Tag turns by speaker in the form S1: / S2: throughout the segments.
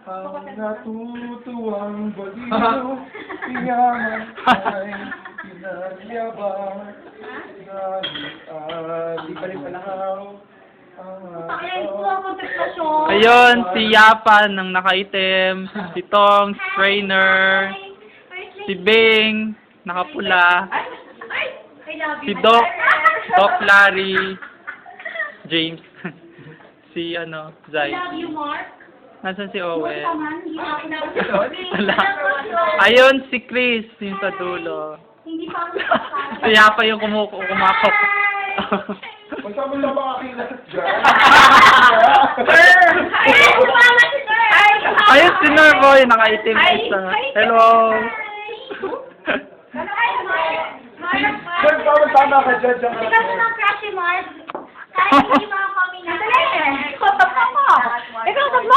S1: Ang natutuwang baliw, iyaman ay pinagyabang, di pa rin palahaw.
S2: Ayun, si Yapan ng nakaitim, si Tong, trainer, si Bing, nakapula, si Doc Larry, James, si Zay. Nasaan si Owen? Wala. Ayun, si Chris, yung sa dulo. Si Yapa yung kumakok.
S1: Magkabal na ba aking lahat dyan?
S2: Ayun, si Norboy, nakaitim isa. Hello.
S1: Sir, tama ka dyan dyan.
S3: Ikaw na ng crush ni Mars. Kahit hindi mga kami na. Ikaw tagmo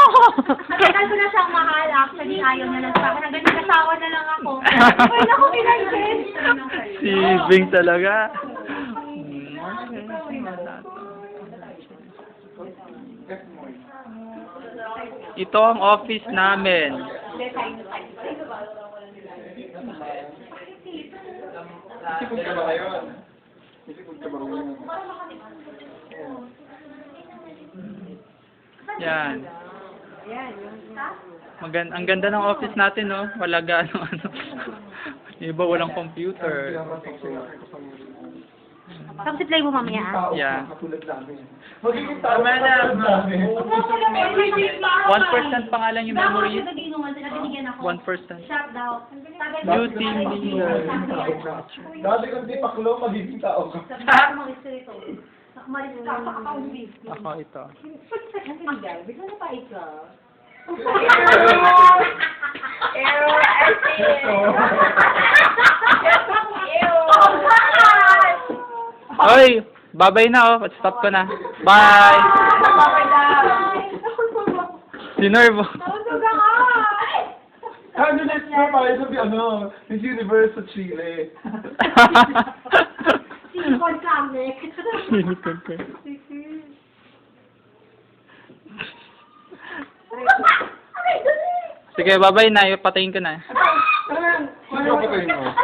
S3: ko. Matagal ko na siyang mahal. Actually, ayaw na lang sa akin. Hanggang nag-asawa na lang ako. Ay, naku, kinaitin.
S2: Si Bing talaga. Ito ang office namin.
S1: Isipod ka ba ngayon? Isipod ka ba ngayon?
S2: Yan. Ang ganda ng office natin, no? Wala gaano Yung iba walang computer.
S3: Tapos i-play mo mamaya.
S2: Yeah.
S1: Katulad namin. Magiging tao katulad namin.
S2: 1% pa nga lang yung memory. 1%.
S3: Shut down.
S2: New team leader.
S1: Dati kung di paklo, magiging tao ka.
S2: Ako ito. Hoy, babay na oh. Stop ko na. Bye. Si Nervo.
S1: Ano na ito pa? Ito di Miss Universe sa Chile.
S3: Silicon Comic.
S2: Silicon ka. Sige, babay na. Patayin ko na.
S1: Sino ka patayin mo?